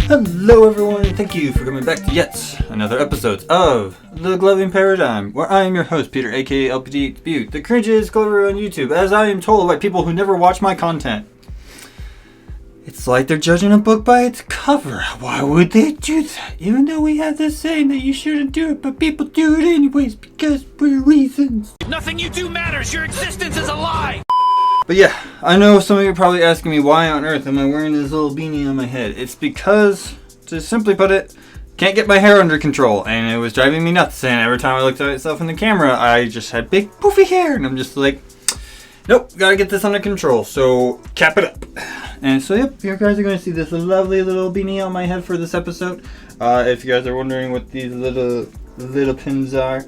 Hello everyone, and thank you for coming back to yet another episode of The Gloving Paradigm, where I am your host, Peter, aka LPD Dispute, the cringiest glover on YouTube, as I am told by people who never watch my content. It's like they're judging a book by its cover. Why would they do that? Even though we have this saying that you shouldn't do it, but people do it anyways because for reasons. Nothing you do matters, your existence is a lie! But yeah, I know some of you are probably asking me why on earth am I wearing this little beanie on my head. It's because, to simply put it, can't get my hair under control, and it was driving me nuts, and every time I looked at myself in the camera, I just had big poofy hair, and I'm just like, nope, gotta get this under control, so cap it up. And so yep, you guys are going to see this lovely little beanie on my head for this episode. If you guys are wondering what these little pins are,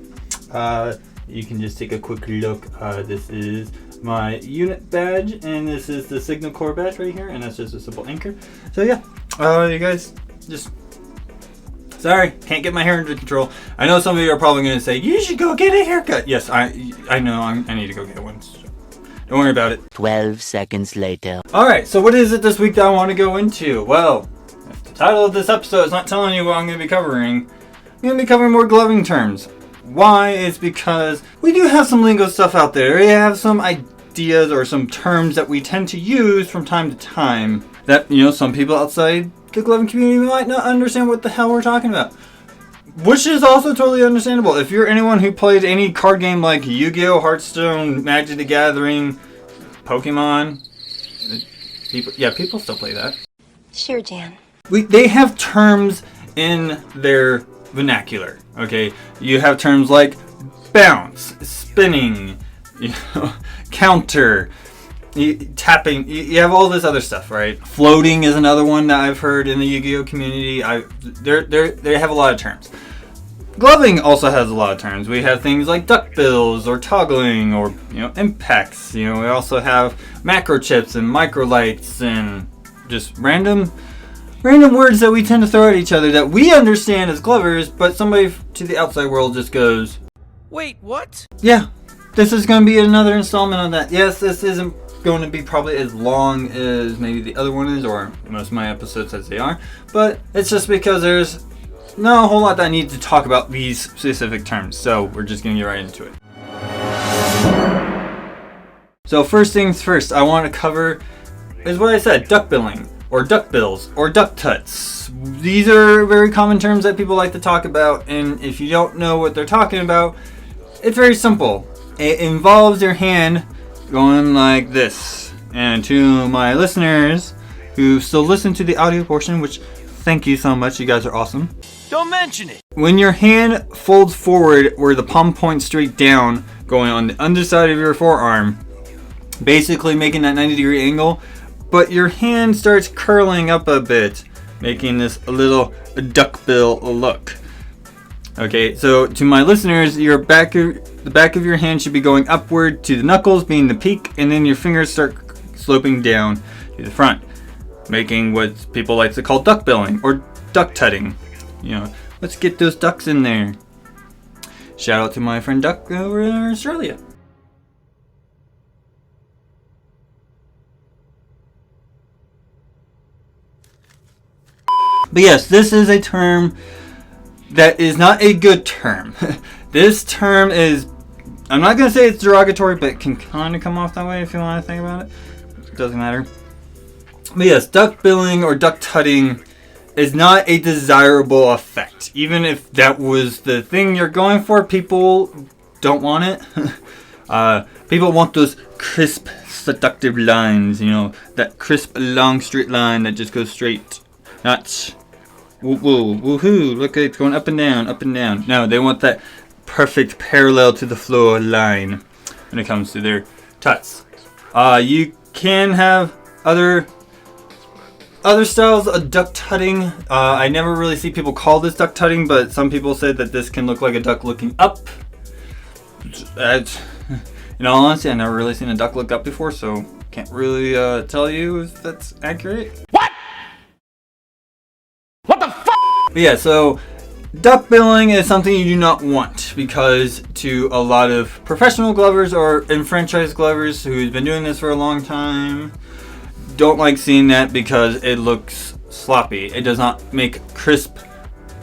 you can just take a quick look. This is my unit badge, and this is the signal corps badge right here, and that's just a simple anchor. So yeah, you guys just sorry, can't get my hair under control. I know some of you are probably going to say you should go get a haircut. Yes, I know I need to go get one. So don't worry about it. 12 seconds later. Alright, so what is it this week that I want to go into? Well, if the title of this episode is not telling you what I'm going to be covering, I'm going to be covering more gloving terms. Why? It's because we do have some lingo stuff out there. We have some ideas or some terms that we tend to use from time to time that, you know, some people outside the gloving community might not understand what the hell we're talking about. Which is also totally understandable. If you're anyone who played any card game like Yu-Gi-Oh!, Hearthstone, Magic the Gathering, Pokemon, people still play that. Sure, Jan. They have terms in their vernacular, okay? You have terms like bounce, spinning, counter, tapping. You have all this other stuff, right? Floating is another one that I've heard in the Yu-Gi-Oh community. They have a lot of terms. Gloving also has a lot of terms. We have things like duck bills or toggling or impacts. We also have macrochips and microlights and just random words that we tend to throw at each other that we understand as glovers, but somebody to the outside world just goes, Wait, what? yeah, this is going to be another installment on that. Yes, this isn't going to be probably as long as maybe the other one is, or most of my episodes as they are, but it's just because there's not a whole lot that I need to talk about these specific terms, so we're just going to get right into it. So first things first, I want to cover is what I said, duck billing, or duck bills, or duck tuts. These are very common terms that people like to talk about, and if you don't know what they're talking about, it's very simple. It involves your hand going like this. And to my listeners who still listen to the audio portion, which thank you so much, you guys are awesome. Don't mention it! When your hand folds forward where the palm points straight down, going on the underside of your forearm, basically making that 90-degree angle, but your hand starts curling up a bit, making this a little duck bill look. Okay, so to my listeners, the back of your hand should be going upward to the knuckles being the peak, and then your fingers start sloping down to the front, making what people like to call duck billing or duck tutting. Let's get those ducks in there. Shout out to my friend Duck over in Australia. But yes, this is a term that is not a good term. This term is, I'm not going to say it's derogatory, but it can kind of come off that way if you want to think about it. It doesn't matter. But yes, duck billing or duck tutting is not a desirable effect. Even if that was the thing you're going for, people don't want it. People want those crisp, seductive lines, that crisp, long, straight line that just goes straight. Not woohoo, look, it's going up and down, up and down. No, they want that perfect parallel to the floor line when it comes to their tuts. You can have other styles of duck tutting. I never really see people call this duck tutting, but some people said that this can look like a duck looking up. In all honesty, I've never really seen a duck look up before, so can't really tell you if that's accurate. What? What the fuck? But yeah, so duck billing is something you do not want, because to a lot of professional glovers or enfranchised glovers who've been doing this for a long time, don't like seeing that because it looks sloppy. It does not make crisp,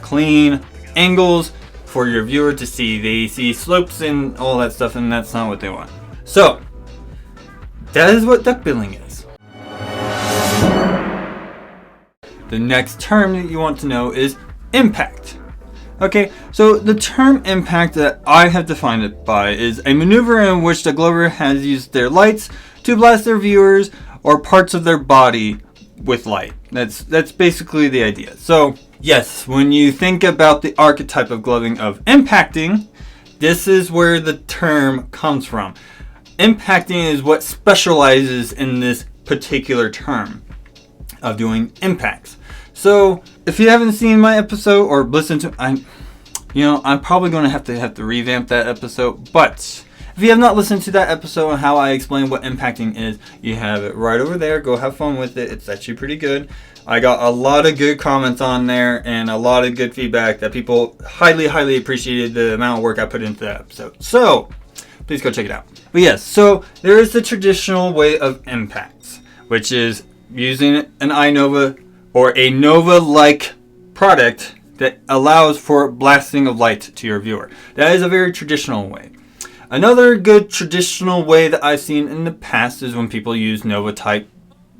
clean angles for your viewer to see. They see slopes and all that stuff, and that's not what they want. So, that is what duckbilling is. The next term that you want to know is impact. Okay, so the term impact that I have defined it by is a maneuver in which the glover has used their lights to blast their viewers or parts of their body with light. That's basically the idea. So, yes, when you think about the archetype of gloving of impacting, this is where the term comes from. Impacting is what specializes in this particular term of doing impacts. So, if you haven't seen my episode or listened to, I'm probably going to have to revamp that episode. But if you have not listened to that episode on how I explain what impacting is, you have it right over there. Go have fun with it. It's actually pretty good. I got a lot of good comments on there and a lot of good feedback that people highly, highly appreciated the amount of work I put into that episode. So, please go check it out. But yes, so there is the traditional way of impacts, which is using an iNova or a Nova-like product that allows for blasting of light to your viewer. That is a very traditional way. Another good traditional way that I've seen in the past is when people use Nova-type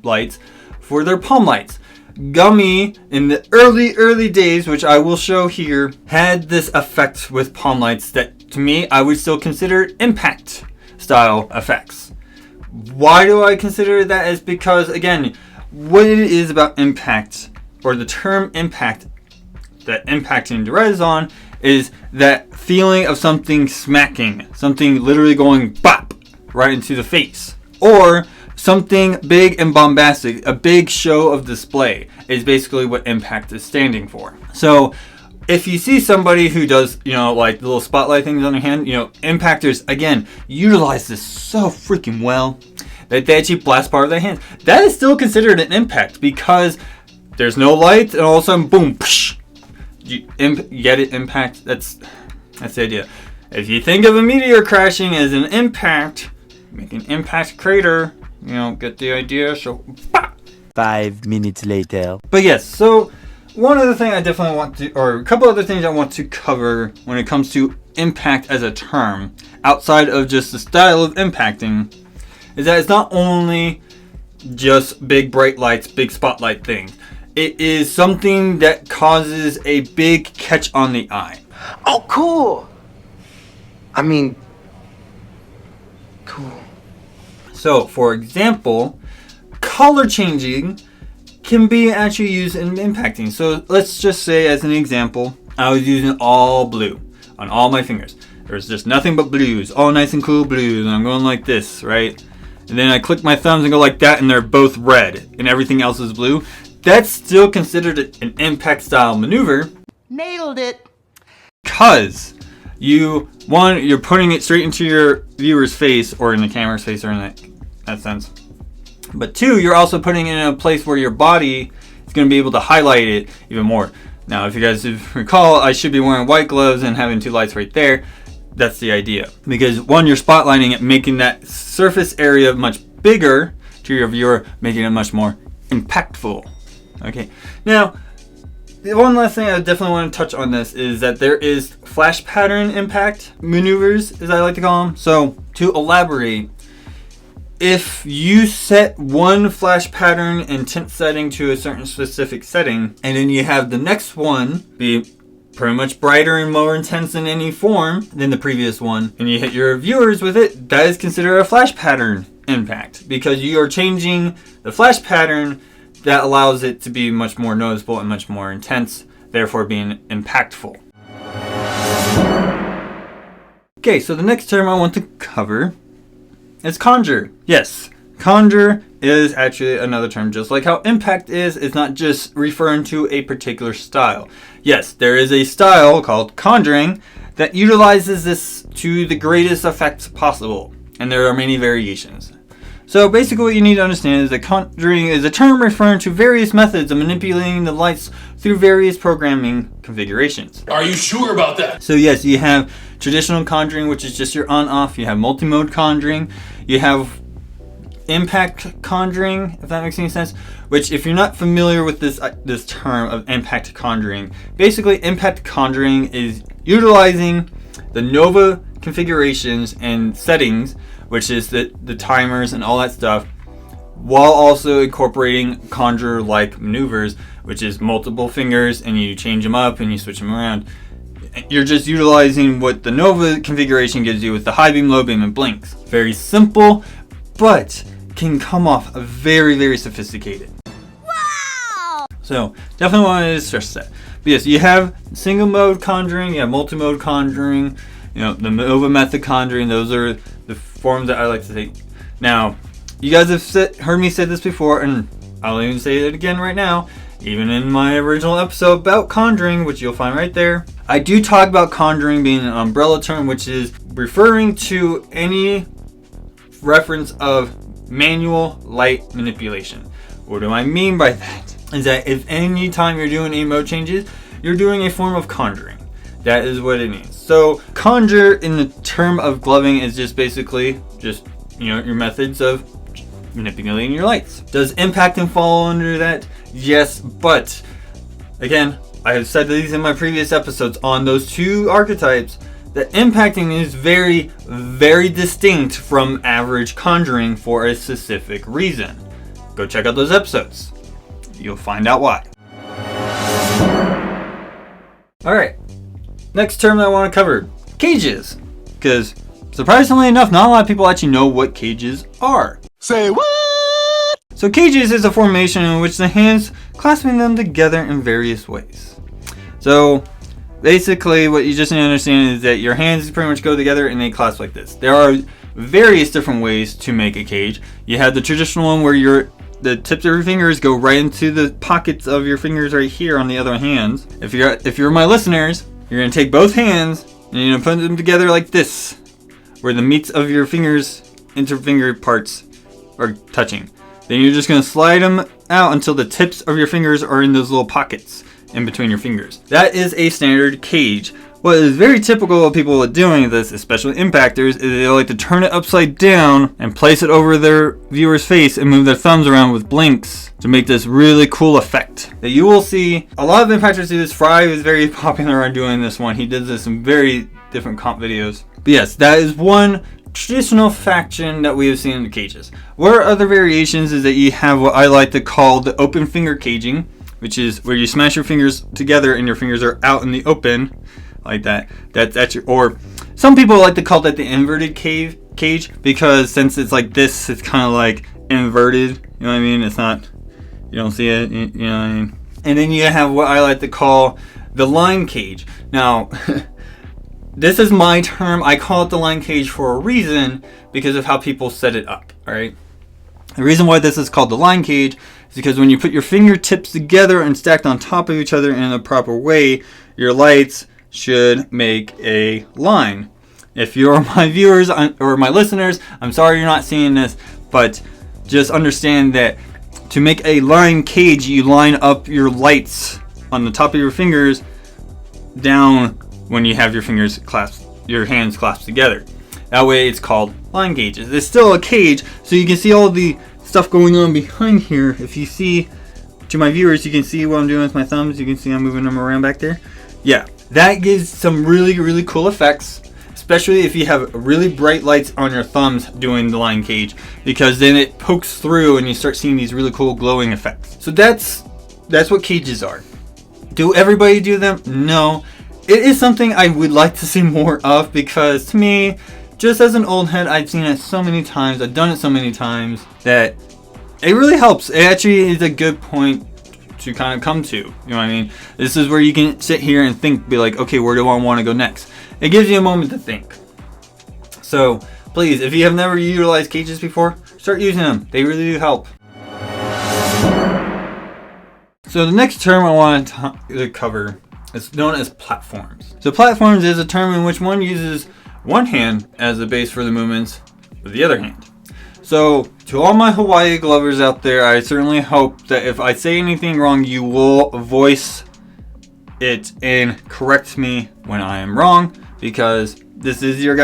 lights for their palm lights. Gummy, in the early days, which I will show here, had this effect with palm lights that, to me, I would still consider impact style effects. Why do I consider that? Is because, again, what it is about impact, or the term impact that impacting derives on, is that feeling of something smacking, something literally going bop right into the face, or something big and bombastic, a big show of display is basically what impact is standing for. So if you see somebody who does, like the little spotlight things on their hand, impactors, again, utilize this so freaking well that they actually blast part of their hand. That is still considered an impact because there's no light and all of a sudden, boom, psh, you get it, impact. That's the idea. If you think of a meteor crashing as an impact, make an impact crater, get the idea. So, 5 minutes later. But yes, so one other thing I definitely want to, or a couple other things I want to cover when it comes to impact as a term, outside of just the style of impacting, is that it's not only just big bright lights, big spotlight things. It is something that causes a big catch on the eye. Oh, cool. I mean, cool. So, for example, color changing can be actually used in impacting. So, let's just say, as an example, I was using all blue on all my fingers. There's just nothing but blues, all nice and cool blues, and I'm going like this, right? And then I click my thumbs and go like that, and they're both red, and everything else is blue. That's still considered an impact style maneuver. Nailed it. Because you're putting it straight into your viewer's face, or in the camera's face, or in that sense. But 2, you're also putting it in a place where your body is going to be able to highlight it even more. Now, if you guys recall, I should be wearing white gloves and having 2 lights right there. That's the idea. Because 1, you're spotlighting it, making that surface area much bigger to your viewer, making it much more impactful. Okay. Now, the one last thing I definitely want to touch on this is that there is flash pattern impact maneuvers, as I like to call them. So, to elaborate, if you set one flash pattern and tint setting to a certain specific setting, and then you have the next one be pretty much brighter and more intense in any form than the previous one, and you hit your viewers with it, that is considered a flash pattern impact, because you are changing the flash pattern that allows it to be much more noticeable and much more intense, therefore being impactful. Okay, so the next term I want to cover is conjur. Yes, conjur is actually another term, just like how impact is. It's not just referring to a particular style. Yes, there is a style called conjuring that utilizes this to the greatest effect possible, and there are many variations. So basically what you need to understand is that conjuring is a term referring to various methods of manipulating the lights through various programming configurations. Are you sure about that? So yes, you have traditional conjuring, which is just your on-off. You have multi-mode conjuring. You have impact conjuring, if that makes any sense. Which, if you're not familiar with this term of impact conjuring, basically impact conjuring is utilizing the Nova configurations and settings, which is the timers and all that stuff, while also incorporating Conjur-like maneuvers, which is multiple fingers and you change them up and you switch them around. You're just utilizing what the Nova configuration gives you with the high beam, low beam, and blinks. Very simple, but can come off very, very sophisticated. Wow! So definitely wanted to stress that. But yes, you have single mode conjuring, you have multi-mode conjuring, the Nova method conjuring. Those are the forms that I like to take. Now, you guys have heard me say this before, and I'll even say it again right now. Even in my original episode about conjuring, which you'll find right there, I do talk about conjuring being an umbrella term, which is referring to any reference of manual light manipulation. What do I mean by that? Is that if any time you're doing any mode changes, you're doing a form of conjuring. That is what it means. So conjure in the term of gloving is just basically your methods of manipulating your lights. Does impacting fall under that? Yes, but again, I have said these in my previous episodes on those two archetypes, that impacting is very, very distinct from average conjuring for a specific reason. Go check out those episodes. You'll find out why. Alright, next term that I want to cover, cages. Because surprisingly enough, not a lot of people actually know what cages are. Say what? So cages is a formation in which the hands clasping them together in various ways. So basically what you just need to understand is that your hands pretty much go together and they clasp like this. There are various different ways to make a cage. You have the traditional one where the tips of your fingers go right into the pockets of your fingers right here on the other hands. If you're my listeners, you're going to take both hands and you're going to put them together like this, where the meats of your fingers, interfinger parts, are touching. Then you're just going to slide them out until the tips of your fingers are in those little pockets in between your fingers. That is a standard cage. What is very typical of people doing this, especially impactors, is they like to turn it upside down and place it over their viewer's face and move their thumbs around with blinks to make this really cool effect that you will see. A lot of impactors do this. Fry is very popular on doing this one. He does this in very different comp videos. But yes, that is one traditional faction that we have seen in the cages. What are other variations is that you have what I like to call the open finger caging, which is where you smash your fingers together and your fingers are out in the open like that. Or some people like to call that the inverted cage, because since it's like this, it's kind of like inverted. You know what I mean? It's not, you don't see it. You know what I mean? And then you have what I like to call the line cage. Now, this is my term. I call it the line cage for a reason, because of how people set it up. All right. The reason why this is called the line cage is because when you put your fingertips together and stacked on top of each other in a proper way, your lights should make a line. If you're my viewers or my listeners, I'm sorry you're not seeing this, but just understand that to make a line cage, you line up your lights on the top of your fingers down when you have your hands clasped together. That way it's called line cages. It's still a cage, so you can see all the stuff going on behind here. If you see, to my viewers, you can see what I'm doing with my thumbs. You can see I'm moving them around back there. Yeah, that gives some really, really cool effects, especially if you have really bright lights on your thumbs doing the line cage, because then it pokes through and you start seeing these really cool glowing effects. So that's what cages are. Do everybody do them? No. It is something I would like to see more of, because to me, just as an old head, I've seen it so many times, I've done it so many times, that it really helps. It actually is a good point to kind of come to. You know what I mean? This is where you can sit here and think, be like, okay, where do I want to go next? It gives you a moment to think. So please, if you have never utilized cages before, start using them. They really do help. So the next term I want to cover is known as platforms. So platforms is a term in which one uses one hand as the base for the movements with the other hand. So to all my Hawaii glovers out there, I certainly hope that if I say anything wrong, you will voice it and correct me when I am wrong, because this is you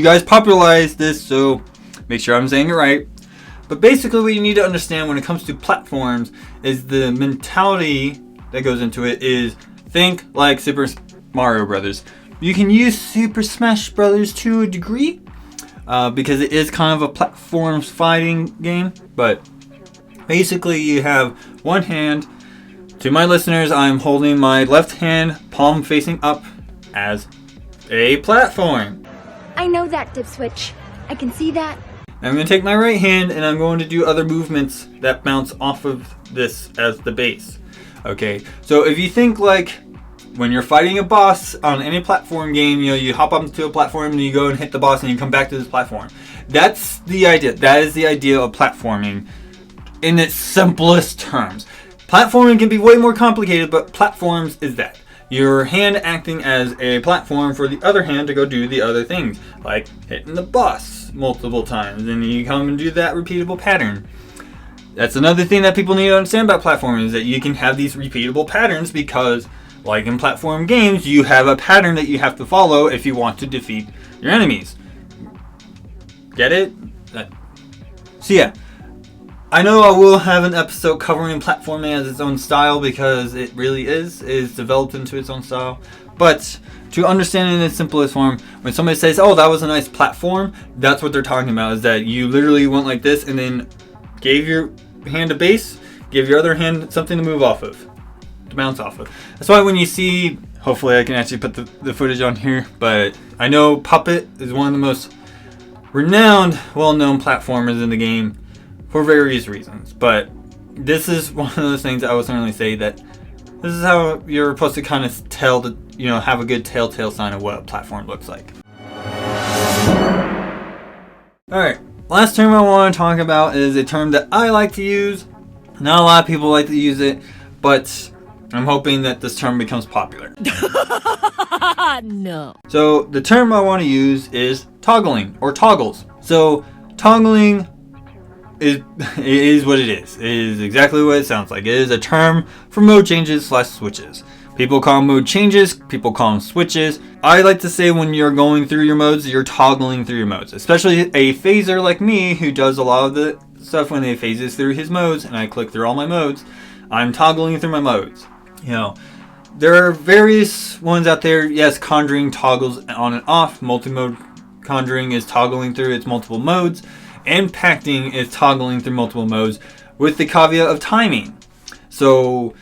guys popularized this, so make sure I'm saying it right. But basically what you need to understand when it comes to platforms is the mentality that goes into it is think like Super Mario Brothers. You can use Super Smash Brothers to a degree because it is kind of a platforms fighting game, but basically you have one hand. To my listeners, I'm holding my left hand palm facing up as a platform. I know that, Dip Switch. I can see that. I'm going to take my right hand and I'm going to do other movements that bounce off of this as the base. Okay, so if you think like when you're fighting a boss on any platform game, you hop up to a platform and you go and hit the boss and you come back to this platform. That's the idea. That is the idea of platforming in its simplest terms. Platforming can be way more complicated, but platforms is that. Your hand acting as a platform for the other hand to go do the other things, like hitting the boss multiple times, and you come and do that repeatable pattern. That's another thing that people need to understand about platforming, is that you can have these repeatable patterns because, like in platform games, you have a pattern that you have to follow if you want to defeat your enemies. Get it? So yeah. I know I will have an episode covering platforming as its own style because it really is developed into its own style. But to understand it in its simplest form, when somebody says, oh, that was a nice platform, that's what they're talking about, is that you literally went like this and then gave your hand a base, give your other hand something to move off of, to bounce off of. That's why when you see, hopefully I can actually put the footage on here, but I know Puppet is one of the most renowned, well-known platformers in the game, for various reasons, but this is one of those things I would certainly say that this is how you're supposed to kind of tell have a good telltale sign of what a platform looks like. Alright, last term I want to talk about is a term that I like to use. Not a lot of people like to use it, but I'm hoping that this term becomes popular. No. So the term I want to use is toggling, or toggles. So toggling it is what it is. It is exactly what it sounds like. It is a term for mode changes / switches. People call them mode changes, people call them switches. I like to say when you're going through your modes, you're toggling through your modes. Especially a phaser like me who does a lot of the stuff when he phases through his modes and I click through all my modes. I'm toggling through my modes. There are various ones out there. Yes, Conjuring toggles on and off. Multi-mode Conjuring is toggling through its multiple modes. Impacting is toggling through multiple modes with the caveat of timing. So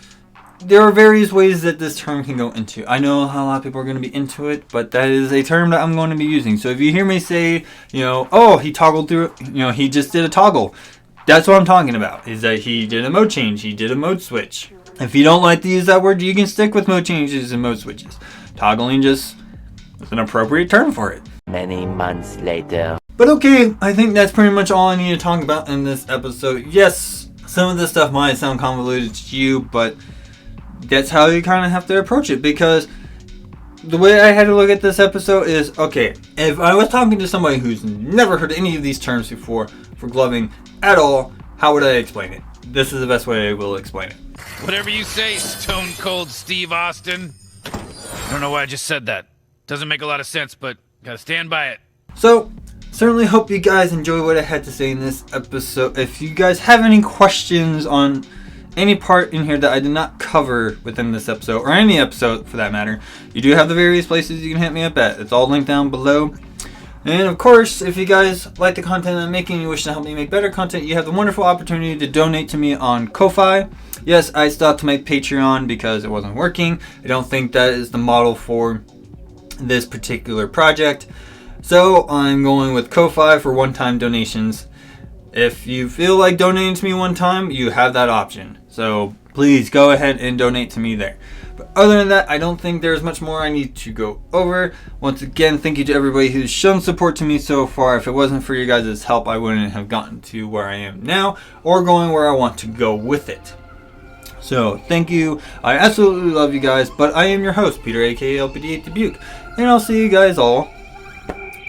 there are various ways that this term can go into. I know how a lot of people are going to be into it, but that is a term that I'm going to be using. So if you hear me say, oh, he toggled through, he just did a toggle. That's what I'm talking about, is that he did a mode change, he did a mode switch. If you don't like to use that word, you can stick with mode changes and mode switches. Toggling just is an appropriate term for it. Many months later. But okay, I think that's pretty much all I need to talk about in this episode. Yes, some of this stuff might sound convoluted to you, but that's how you kind of have to approach it, because the way I had to look at this episode is, okay, if I was talking to somebody who's never heard any of these terms before for gloving at all, how would I explain it? This is the best way I will explain it. Whatever you say, Stone Cold Steve Austin. I don't know why I just said that. Doesn't make a lot of sense, but gotta stand by it. So, certainly hope you guys enjoy what I had to say in this episode. If you guys have any questions on any part in here that I did not cover within this episode, or any episode for that matter, you do have the various places you can hit me up at. It's all linked down below. And of course, if you guys like the content I'm making and you wish to help me make better content, you have the wonderful opportunity to donate to me on Ko-Fi. Yes, I stopped my Patreon because it wasn't working. I don't think that is the model for this particular project. So I'm going with Ko-Fi for one-time donations. If you feel like donating to me one time, you have that option. So please go ahead and donate to me there. But other than that, I don't think there's much more I need to go over. Once again, thank you to everybody who's shown support to me so far. If it wasn't for you guys' help, I wouldn't have gotten to where I am now, or going where I want to go with it. So thank you. I absolutely love you guys, but I am your host, Peter, aka LPD8 Dubuque, and I'll see you guys all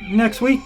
next week.